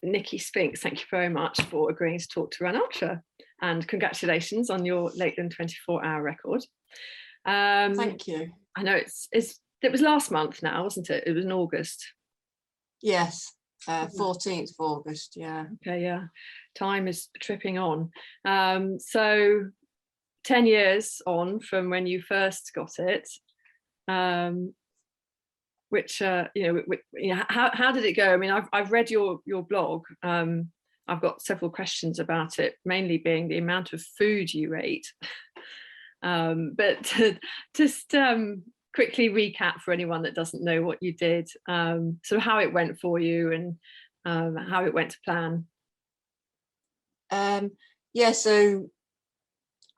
Nicky Spinks, thank you very much for agreeing to talk to Run Ultra, and congratulations on your Lakeland 24-hour record. Thank you. I know it was last month now, wasn't it? It was in August. Yes, 14th of August, yeah. Okay, yeah. Time is tripping on. So 10 years on from when you first got it, which how did it go? I mean, I've read your blog. I've got several questions about it, mainly being the amount of food you ate. But just quickly recap for anyone that doesn't know what you did, sort of how it went for you and how it went to plan. Yeah, so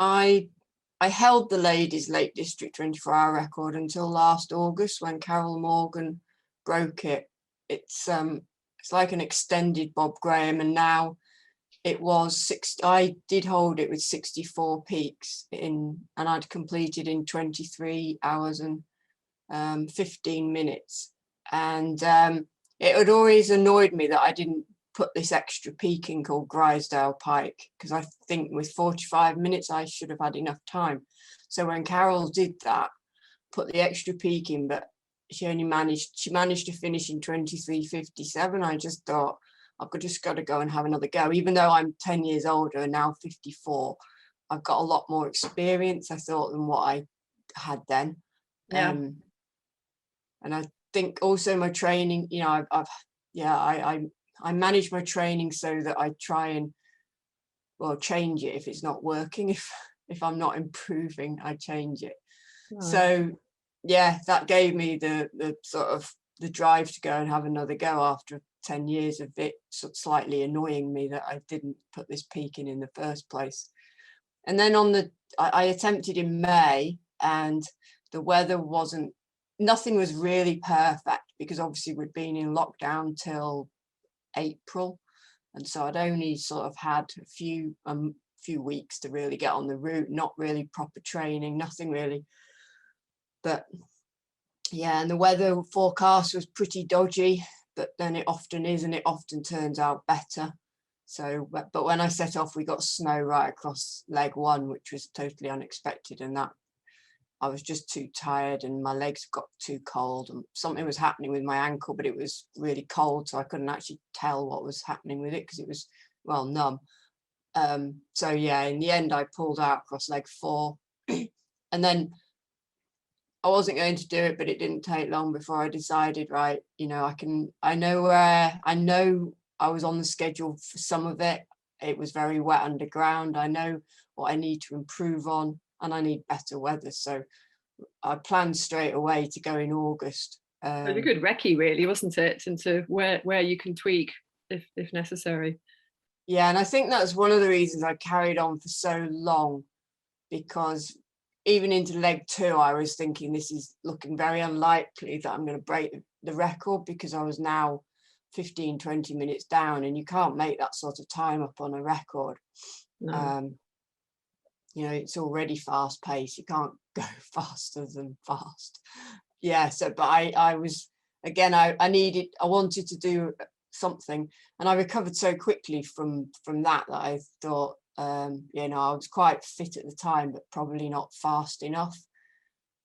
I held the Ladies Lake District 24-hour record until last August when Carol Morgan broke it. It's like an extended Bob Graham, and now it was I did hold it with 64 peaks and I'd completed in 23 hours and 15 minutes. And it had always annoyed me that I didn't put this extra peak in called Grisdale Pike, because I think with 45 minutes I should have had enough time. So when Carol did that, put the extra peak in, but she managed to finish in 23:57. I just thought, I've just got to go and have another go. Even though I'm 10 years older and now 54, I've got a lot more experience, I thought, than what I had then. Yeah. And I think also my training, you know, I manage my training so that I try and, well, change it if it's not working. If I'm not improving, I change it. Right. So yeah, that gave me the sort of the drive to go and have another go after 10 years of it slightly annoying me that I didn't put this peak in the first place. And then I attempted in May, and the weather nothing was really perfect, because obviously we'd been in lockdown till April, and so I'd only sort of had a few weeks to really get on the route, not really proper training, nothing really. But yeah, and the weather forecast was pretty dodgy, but then it often is, and it often turns out better. So, but when I set off, we got snow right across leg one, which was totally unexpected, and that I was just too tired and my legs got too cold, and something was happening with my ankle, but it was really cold, so I couldn't actually tell what was happening with it because it was, well, numb. So yeah, in the end I pulled out across leg 4 and then I wasn't going to do it, but it didn't take long before I decided, right, you know, I know I was on the schedule for some of it. It was very wet underground. I know what I need to improve on, and I need better weather. So I planned straight away to go in August. It was a good recce, really, wasn't it? Into where you can tweak if necessary. Yeah, and I think that's one of the reasons I carried on for so long, because even into leg 2, I was thinking this is looking very unlikely that I'm going to break the record, because I was now 15-20 minutes down, and you can't make that sort of time up on a record. No. You know, it's already fast paced, you can't go faster than fast. Yeah, so but I was, again, I wanted to do something, and I recovered so quickly from that I thought, you know, I was quite fit at the time, but probably not fast enough.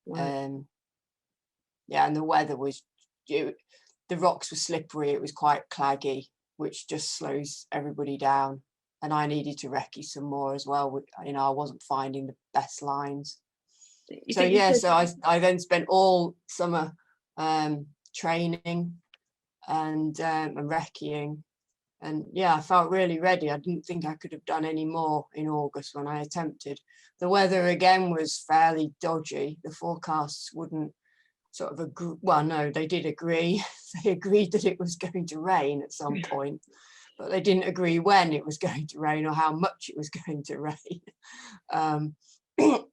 Right. Yeah, and the weather was, the rocks were slippery, it was quite claggy, which just slows everybody down. And I needed to recce some more as well. You know, I wasn't finding the best lines. So yeah, so I then spent all summer training and recceing. And yeah, I felt really ready. I didn't think I could have done any more in August when I attempted. The weather again was fairly dodgy. The forecasts wouldn't sort of agree. Well, no, they did agree. They agreed that it was going to rain at some point, but they didn't agree when it was going to rain or how much it was going to rain.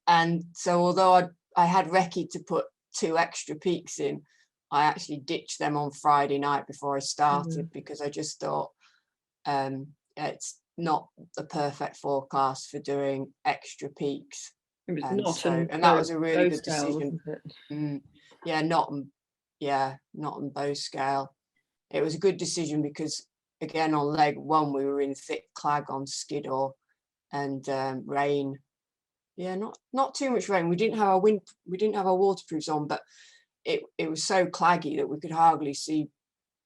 And so although I had recce to put 2 extra peaks in, I actually ditched them on Friday night before I started, because I just thought, it's not the perfect forecast for doing extra peaks. And that was a really good decision. Yeah, not on bow scale. it was a good decision because, again, on leg 1, we were in thick clag on skidder and rain. Yeah, not too much rain. We didn't have our waterproofs on, but it was so claggy that we could hardly see.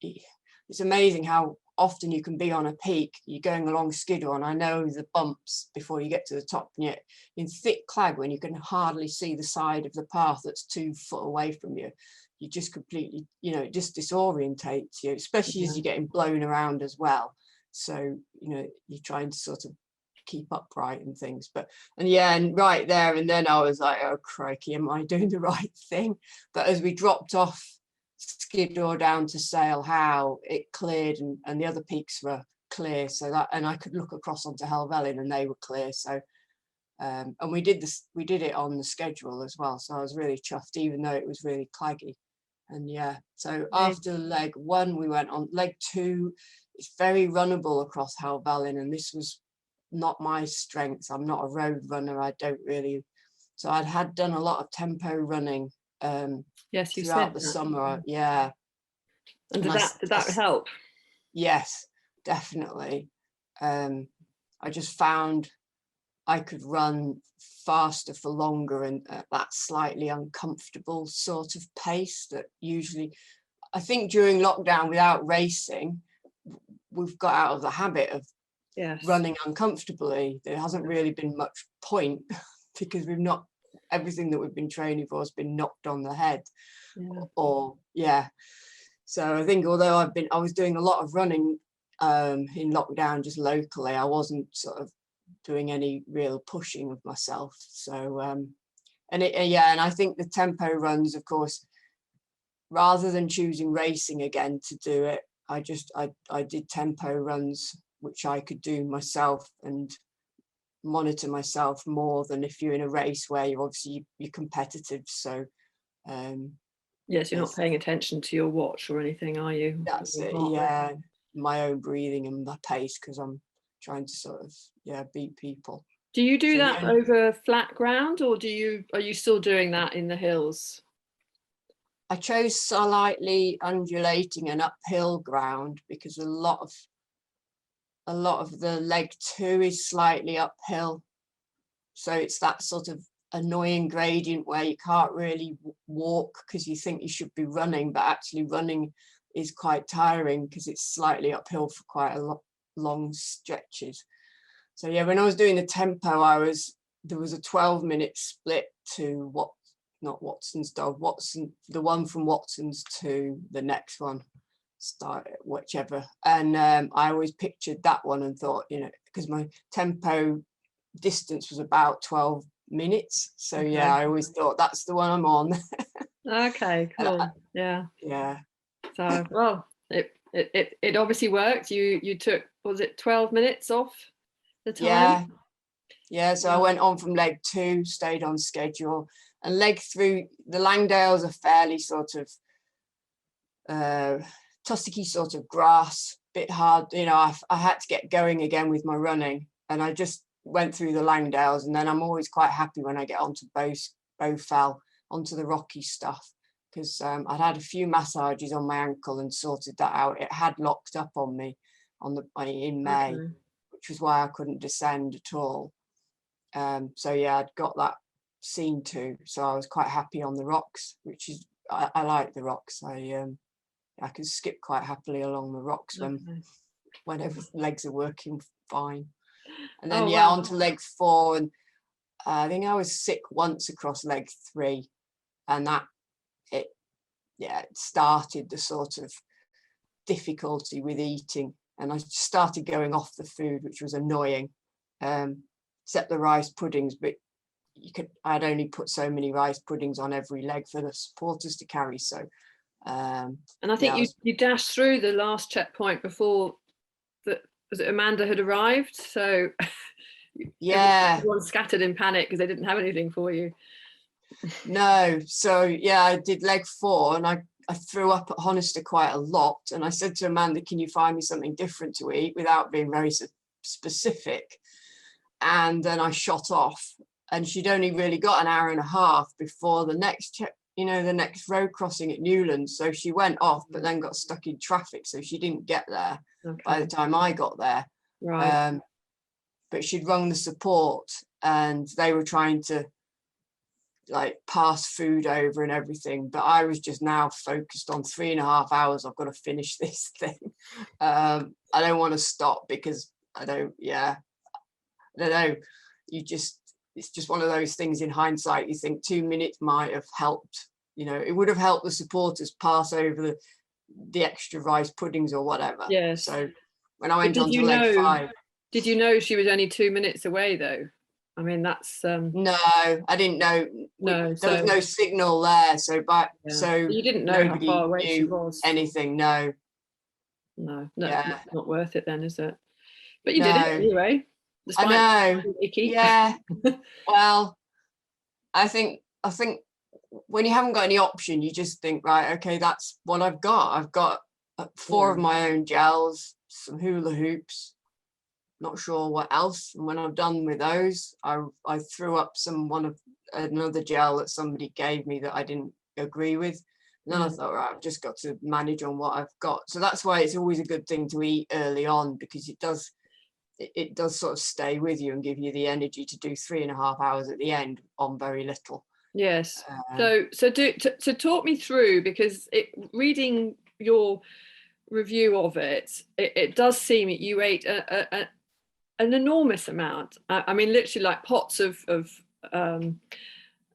It's amazing how often you can be on a peak, you're going along skidder, and I know the bumps before you get to the top, and yet in thick clag, when you can hardly see the side of the path that's 2 foot away from you, you just completely, it just disorientates you, especially as you're getting blown around as well. So, you're trying to sort of keep upright and things, and right there and then I was like, oh crikey, am I doing the right thing? But as we dropped off skidder down to Sale How, it cleared, and the other peaks were clear, so that, and I could look across onto Helvellyn and they were clear. So and we did it on the schedule as well, so I was really chuffed, even though it was really claggy. And so after leg 1 we went on leg 2. It's very runnable across Helvellyn, and this was not my strength. I'm not a road runner. I don't really, so had done a lot of tempo running yes, you throughout said the that. summer. And did that help? Yes, definitely. I just found I could run faster for longer, and at that slightly uncomfortable sort of pace that usually, I think during lockdown without racing, we've got out of the habit of running uncomfortably. There hasn't really been much point because everything that we've been training for has been knocked on the head. So I think although I was doing a lot of running in lockdown just locally, I wasn't sort of doing any real pushing of myself. So and I think the tempo runs, of course, rather than choosing racing again to do it, I did tempo runs, which I could do myself and monitor myself more than if you're in a race where you're competitive. So yes, you're not paying attention to your watch or anything, are you? That's it. My own breathing and my pace, because I'm trying to sort of beat people. Do you do that over flat ground, or are you still doing that in the hills? I chose slightly undulating and uphill ground because a lot of the leg 2 is slightly uphill, so it's that sort of annoying gradient where you can't really walk because you think you should be running, but actually running is quite tiring because it's slightly uphill for quite a long stretches. So when I was doing the tempo, there was a 12-minute split to not Watson's dog, the one from Watson's to the next one, start whichever, and I always pictured that one and thought, because my tempo distance was about 12 minutes, so I always thought that's the one I'm on. Okay, cool. So well, it obviously worked. You took, was it 12 minutes off the time? So I went on from leg 2, stayed on schedule, and leg 3, the Langdales are fairly sort of tussocky sort of grass, bit hard. I had to get going again with my running, and I just went through the Langdales, and then I'm always quite happy when I get onto Bowfell, onto the rocky stuff, because I'd had a few massages on my ankle and sorted that out. It had locked up on me in May, which was why I couldn't descend at all. So I'd got that seen to, so I was quite happy on the rocks, which is, I like the rocks. I can skip quite happily along the rocks whenever legs are working fine. And then on to leg 4, and I think I was sick once across leg 3, and that it started the sort of difficulty with eating, and I started going off the food, which was annoying, except the rice puddings, but I'd only put so many rice puddings on every leg for the supporters to carry. So and I think you dashed through the last checkpoint before was it Amanda had arrived, so everyone scattered in panic because they didn't have anything for you. No, so I did leg 4, and I threw up at Honister quite a lot, and I said to Amanda, can you find me something different to eat, without being very specific. And then I shot off, and she'd only really got an hour and a half before the next the next road crossing at Newland. So she went off, but then got stuck in traffic. So she didn't get there by the time I got there. Right. But she'd rung the support and they were trying to like pass food over and everything. But I was just now focused on 3.5 hours. I've got to finish this thing. I don't want to stop because I don't know. It's just one of those things in hindsight. You think 2 minutes might have helped. It would have helped the supporters pass over the extra rice puddings or whatever. Yes. So when I went on to leg 5. Did you know she was only 2 minutes away though? I mean, that's no, I didn't know. No, there was no signal there, so so you didn't know how far away she was. Anything? No, not worth it then, is it? But you did it anyway. I know. Yeah. Well, I think when you haven't got any option, you just think, right, okay, that's what I've got. I've got 4 of my own gels, some hula hoops, not sure what else. And when I'm done with those, I threw up another gel that somebody gave me that I didn't agree with. And then I thought, right, I've just got to manage on what I've got. So that's why it's always a good thing to eat early on, because it does sort of stay with you and give you the energy to do 3.5 hours at the end on very little. Yes. So talk me through, because reading your review of it does seem that you ate an enormous amount. I mean, literally like pots of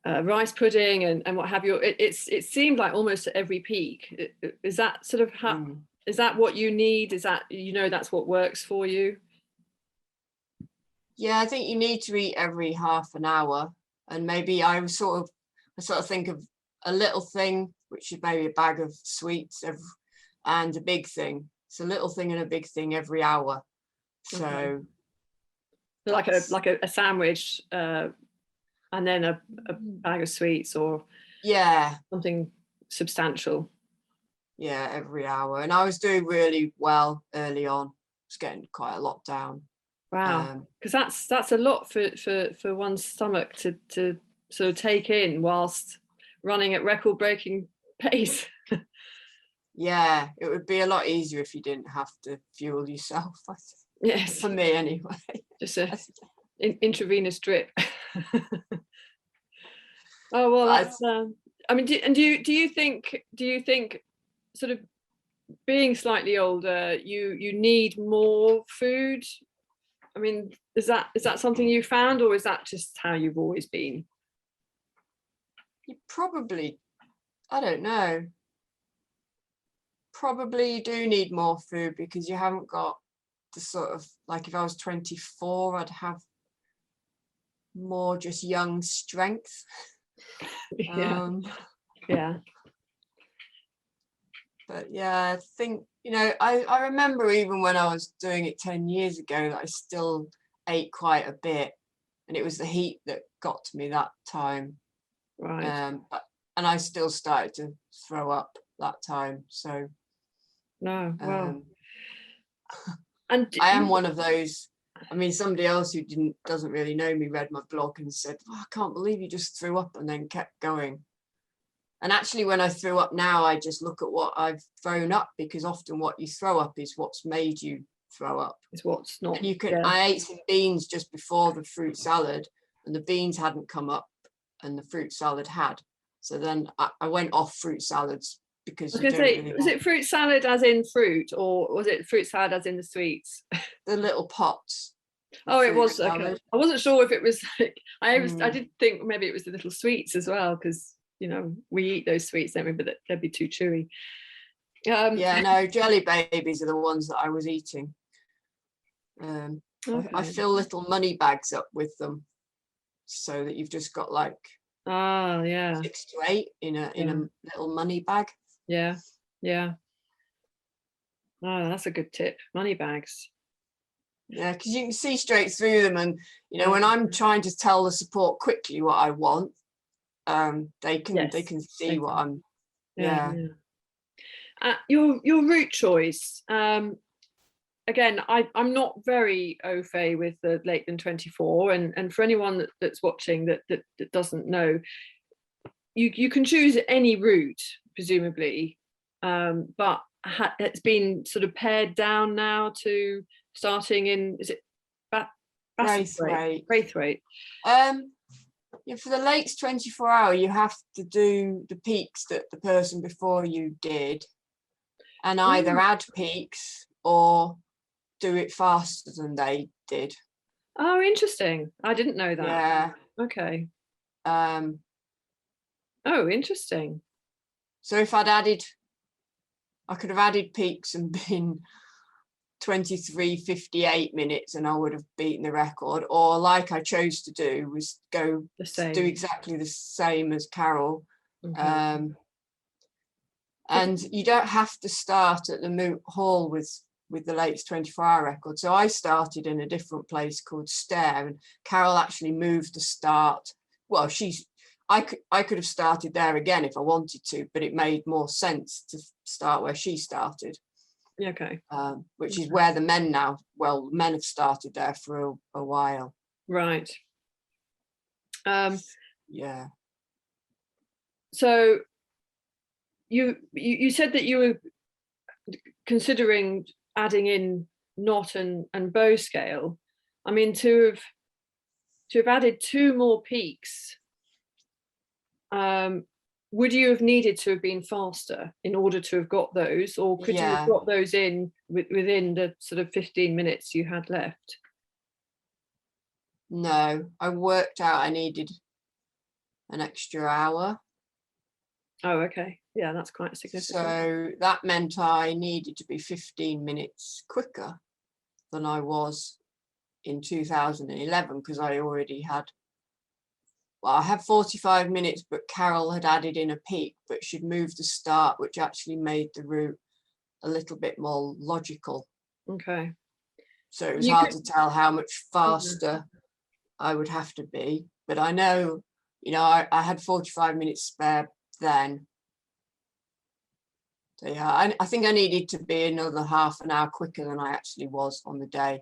rice pudding and what have you. It seemed like almost at every peak. Is that sort of how? Is that what you need? Is that that's what works for you? Yeah, I think you need to eat every half an hour, and maybe I sort of think of a little thing, which is maybe a bag of sweets, and a big thing. It's a little thing and a big thing every hour. So like a sandwich, and then a bag of sweets, or something substantial. Yeah, every hour. And I was doing really well early on. I was getting quite a lot down. Wow, because that's a lot for one's stomach to sort of take in whilst running at record-breaking pace. Yeah, it would be a lot easier if you didn't have to fuel yourself. Yes, for me anyway. Just intravenous drip. Oh well, that's. I mean, do you think sort of being slightly older, you need more food? I mean, is that something you found, or is that just how you've always been? You probably, I don't know. Probably you do need more food because you haven't got the sort of, like if I was 24, I'd have more just young strength. Yeah. But yeah, I think, I remember even when I was doing it 10 years ago that I still ate quite a bit, and it was the heat that got to me that time. Right. And I still started to throw up that time. So no, well. And I am one of those. I mean, somebody else who doesn't really know me read my blog and said, I can't believe you just threw up, and then kept going. And actually, when I threw up now, I just look at what I've thrown up, because often what you throw up is what's made you throw up. It's what's not. I ate some beans just before the fruit salad, and the beans hadn't come up and the fruit salad had. So then I went off fruit salads, because was it fruit salad as in fruit, or was it fruit salad as in the sweets? The little pots. Oh, it was salad. Okay. I wasn't sure if it was like, I did think maybe it was the little sweets as well, because we eat those sweets, don't we? But they'd be too chewy. Yeah, no, jelly babies are the ones that I was eating. Okay. I fill little money bags up with them, so that you've just got like 6 to 8 in a little money bag. Yeah. Oh, that's a good tip. Money bags. Yeah, because you can see straight through them, and when I'm trying to tell the support quickly what I want, they can see what I'm. Your route choice. Again, I'm not very au fait with the Lakeland 24, and for anyone that's watching that doesn't know, you can choose any route, presumably, but it's been sort of pared down now to starting in, is it Braithwaite. Braithwaite. Yeah, for the Lakes 24-hour, you have to do the peaks that the person before you did, and either add peaks or do it faster than they did. Oh, interesting. I didn't know that. Yeah. Okay. Oh, interesting. So if I could have added peaks and been 23:58 minutes, and I would have beaten the record. Or like I chose to do was do exactly the same as Carol. Mm-hmm. And you don't have to start at the Moot Hall with the Lakes 24-hour record. So I started in a different place called Stair, and Carol actually moved the start. Well, I could have started there again if I wanted to, but it made more sense to start where she started. Okay. Which is where the men men have started there for a while. Right. Yeah. So you said that you were considering adding in knot and bow scale. I mean, to have added 2 more peaks, would you have needed to have been faster in order to have got those, or could you have got those in within the sort of 15 minutes you had left? No, I worked out I needed an extra hour. Oh, okay. Yeah, that's quite significant. So that meant I needed to be 15 minutes quicker than I was in 2011, because I already had, I had 45 minutes, but Carol had added in a peak, but she'd moved the start, which actually made the route a little bit more logical. Okay. So it was hard to tell how much faster I would have to be. But I know, I had 45 minutes spare then. So yeah, I think I needed to be another half an hour quicker than I actually was on the day.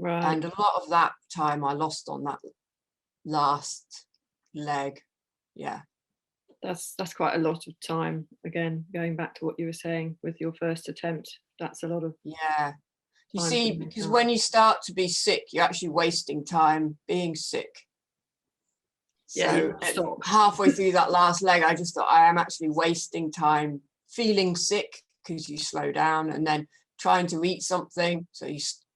Right. And a lot of that time I lost on that last leg. Yeah. That's quite a lot of time. Again, going back to what you were saying with your first attempt, that's a lot of. Yeah. You see, because when you start to be sick, you're actually wasting time being sick. So halfway through that last leg, I just thought I am actually wasting time feeling sick, because you slow down, and then trying to eat something. So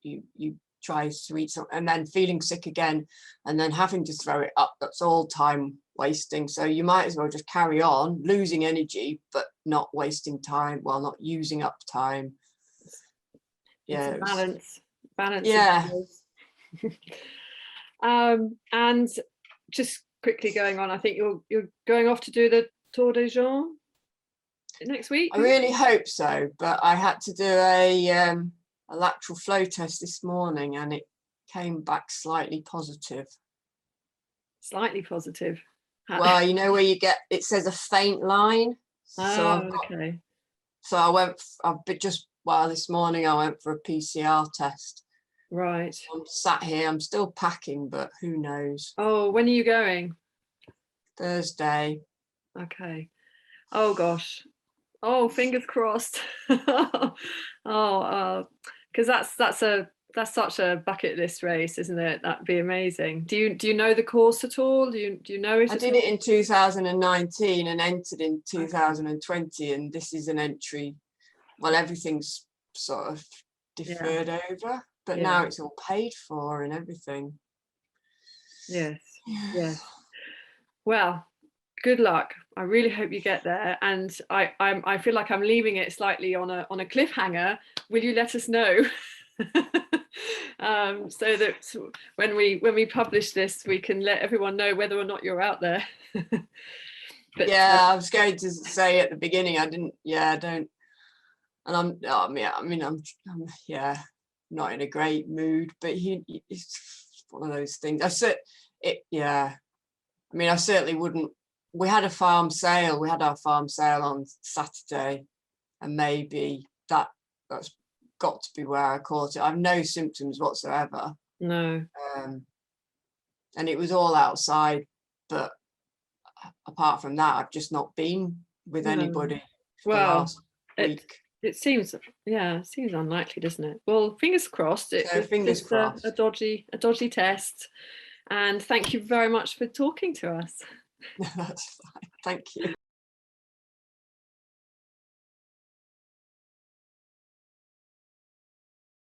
you try to eat something, and then feeling sick again, and then having to throw it up. That's all time wasting. So you might as well just carry on losing energy, but not wasting time, not using up time. Yeah, it's balance. Yeah. And just quickly going on, I think you're going off to do the Tour des Gens next week. I really hope so, but I had to do a lateral flow test this morning, and it came back slightly positive. Slightly positive. Well, where you get, it says a faint line. Okay. So this morning I went for a PCR test. Right. I'm sat here, I'm still packing, but who knows? Oh, when are you going? Thursday. Okay. Oh gosh. Oh, fingers crossed. Because that's such a bucket list race, isn't it? That'd be amazing. Do you know the course at all? Do you know it? I did it in 2019 and entered in 2020, and this is an entry. Well, everything's sort of deferred over, but now it's all paid for and everything. Yes. Yes. Well, good luck. I really hope you get there, and I feel like I'm leaving it slightly on a cliffhanger. Will you let us know? So that when we publish this, we can let everyone know whether or not you're out there. But, I was going to say at the beginning, I didn't. I don't. And I'm not in a great mood. But it's one of those things. I certainly wouldn't. We had a farm sale. We had our farm sale on Saturday, and maybe that's got to be where I caught it. I've no symptoms whatsoever. No. And it was all outside, but apart from that, I've just not been with anybody for the last week. It seems, it seems unlikely, doesn't it? Well, fingers crossed. Fingers crossed. A dodgy test. And thank you very much for talking to us. That's fine. Thank you.